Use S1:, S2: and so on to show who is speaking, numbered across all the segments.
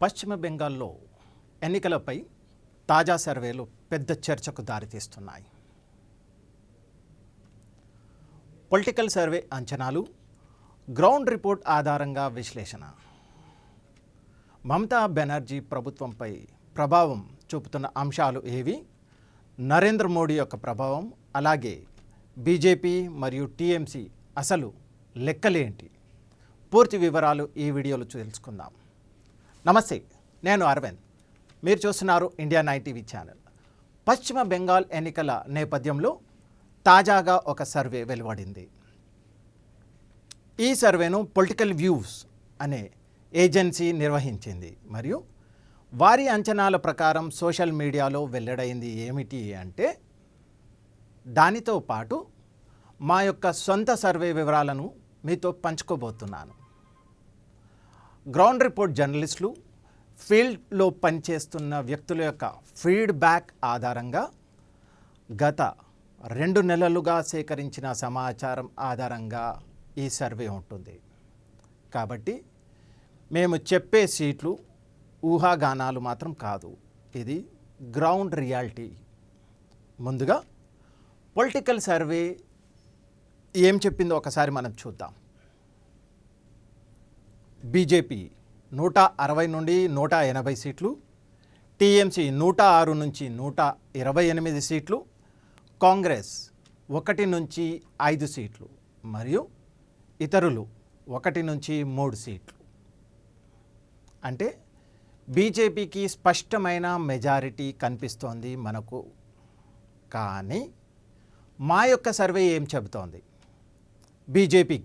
S1: పశ్చిమ బెంగాల్లో ఎన్నికలపై తాజా సర్వేలు పెద్ద చర్చకు దారితీస్తున్నాయి. పొలిటికల్ సర్వే అంచనాలు, గ్రౌండ్ రిపోర్ట్ ఆధారంగా విశ్లేషణ. మమతా బెనర్జీ ప్రభుత్వంపై ప్రభావం చూపుతున్న అంశాలు ఏవి? నరేంద్ర మోడీ యొక్క ప్రభావం, అలాగే బీజేపీ మరియు టీఎంసీ అసలు లెక్కలేంటి? పూర్తి వివరాలు ఈ వీడియోలో తెలుసుకుందాం. నమస్తే, నేను అరవింద్. మీరు చూస్తున్నారు ఇండియా 9 టీవీ ఛానల్. పశ్చిమ బెంగాల్ ఎన్నికల నేపథ్యంలో తాజాగా ఒక సర్వే వెలువడింది. ఈ సర్వేను పొలిటికల్ వ్యూస్ అనే ఏజెన్సీ నిర్వహించింది మరియు వారి అంచనాల ప్రకారం సోషల్ మీడియాలో వెల్లడైంది ఏమిటి అంటే, దానితో పాటు మా యొక్క సొంత సర్వే వివరాలను మీతో పంచుకోబోతున్నాను. గ్రౌండ్ రిపోర్ట్ జర్నలిస్టులు, ఫీల్డ్లో పనిచేస్తున్న వ్యక్తుల యొక్క ఫీడ్బ్యాక్ ఆధారంగా గత 2 నెలలుగా సేకరించిన సమాచారం ఆధారంగా ఈ సర్వే ఉంటుంది. కాబట్టి మేము చెప్పే సీట్లు ఊహాగానాలు మాత్రం కాదు, ఇది గ్రౌండ్ రియాలిటీ. ముందుగా పొలిటికల్ సర్వే ఏం చెప్పిందో ఒకసారి మనం చూద్దాం. బీజేపీ 160 నుండి 180 సీట్లు, టీఎంసీ 106 నుంచి 128 సీట్లు, కాంగ్రెస్ 1 నుంచి 5 సీట్లు మరియు ఇతరులు 1 నుంచి 3 సీట్లు. అంటే బీజేపీకి స్పష్టమైన మెజారిటీ కనిపిస్తోంది మనకు. కానీ మా యొక్క సర్వే ఏం చెబుతోంది? బీజేపీ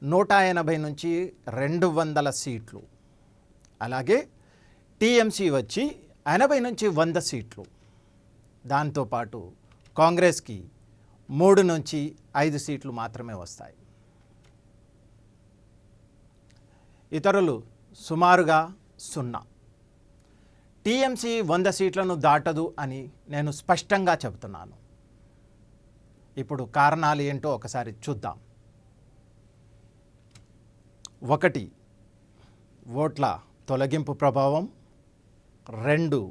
S1: 180 నుంచి 200 సీట్లు, అలాగే టీఎంసీ వచ్చి 80 నుంచి 100 సీట్లు. దాంతోపాటు కాంగ్రెస్కి 3 నుంచి 5 సీట్లు మాత్రమే వస్తాయి. ఇతరులు సుమారుగా 0. టీఎంసీ 100 సీట్లను దాటదు అని నేను స్పష్టంగా చెబుతున్నాను. ఇప్పుడు కారణాలు ఏంటో ఒకసారి చూద్దాం. 1, ఓట్ల తొలగింపు ప్రభావం. 2,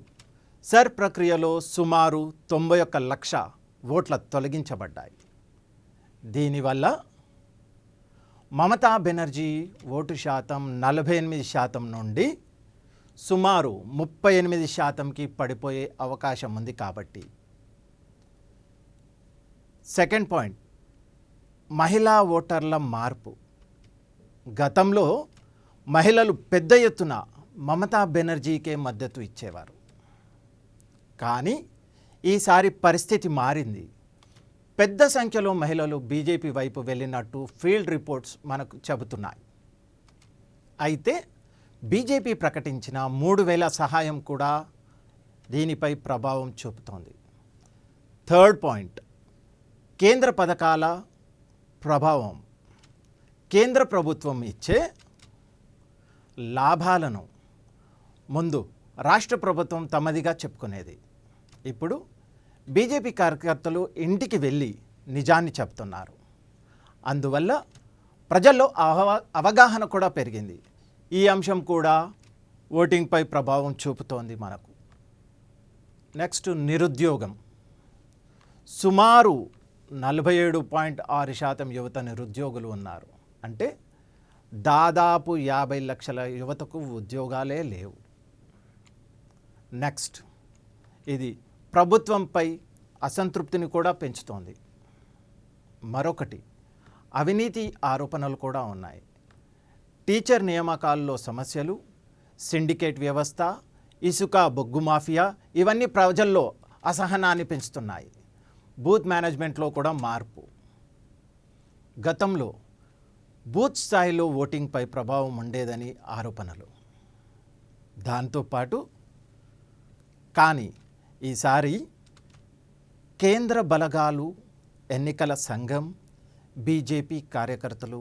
S1: సర్ ప్రక్రియలో సుమారు 91 లక్ష ఓట్ల తొలగించబడ్డాయి. దీనివల్ల మమతా బెనర్జీ ఓటు శాతం 48% నుండి సుమారు 38%కి పడిపోయే అవకాశం ఉంది. కాబట్టి సెకండ్ పాయింట్, మహిళా ఓటర్ల మార్పు. గతంలో మహిళలు పెద్ద ఎత్తున మమతా బెనర్జీకే మద్దతు ఇచ్చేవారు. కానీ ఈసారి పరిస్థితి మారింది. పెద్ద సంఖ్యలో మహిళలు బీజేపీ వైపు వెళ్ళినట్టు ఫీల్డ్ రిపోర్ట్స్ మనకు చెబుతున్నాయి. అయితే బీజేపీ ప్రకటించిన 3000 సహాయం కూడా దీనిపై ప్రభావం చూపుతోంది. థర్డ్ పాయింట్, కేంద్ర పథకాల ప్రభావం. కేంద్ర ప్రభుత్వం ఇచ్చే లాభాలను ముందు రాష్ట్ర ప్రభుత్వం తమదిగా చెప్పుకునేది. ఇప్పుడు బీజేపీ కార్యకర్తలు ఇంటికి వెళ్ళి నిజాన్ని చెప్తున్నారు. అందువల్ల ప్రజల్లో అవగాహన కూడా పెరిగింది. ఈ అంశం కూడా ఓటింగ్పై ప్రభావం చూపుతోంది మనకు. నెక్స్ట్, నిరుద్యోగం. సుమారు 47.6% యువత నిరుద్యోగులు ఉన్నారు. అంటే దాదాపు 50 లక్షల యువతకు ఉద్యోగాలే లేవు. నెక్స్ట్, ఇది ప్రభుత్వంపై అసంతృప్తిని కూడా పెంచుతోంది. మరొకటి, అవినీతి ఆరోపణలు కూడా ఉన్నాయి. టీచర్ నియామకాల్లో సమస్యలు, సిండికేట్ వ్యవస్థ, ఇసుక బొగ్గు మాఫియా ఇవన్నీ ప్రజల్లో అసహనాన్ని పెంచుతున్నాయి. బూత్ మేనేజ్మెంట్లో కూడా మార్పు. గతంలో బూత్ స్థాయిలో ఓటింగ్పై ప్రభావం ఉండేదని ఆరోపణలు. దాంతోపాటు కానీ ఈసారి కేంద్ర బలగాలు, ఎన్నికల సంఘం, బీజేపీ కార్యకర్తలు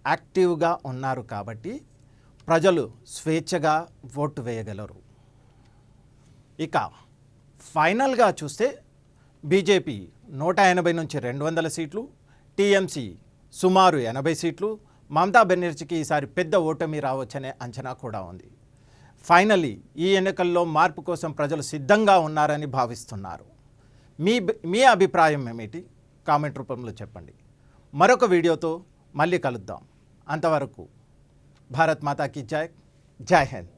S1: యాక్టివ్గా ఉన్నారు. కాబట్టి ప్రజలు స్వేచ్ఛగా ఓటు వేయగలరు. ఇక ఫైనల్గా చూస్తే బీజేపీ 180 నుంచి 200 సీట్లు, టీఎంసీ సుమారు 80 సీట్లు. మమతా బెనర్జీకి ఈసారి పెద్ద ఓటమి రావచ్చనే అంచనా కూడా ఉంది. ఫైనలీ ఈ ఎన్నికల్లో మార్పు కోసం ప్రజలు సిద్ధంగా ఉన్నారని భావిస్తున్నారు. మీ అభిప్రాయం ఏమిటి? కామెంట్ రూపంలో చెప్పండి. మరొక వీడియోతో మళ్ళీ కలుద్దాం. అంతవరకు భారత్ మాతాకి జై. జై హింద్.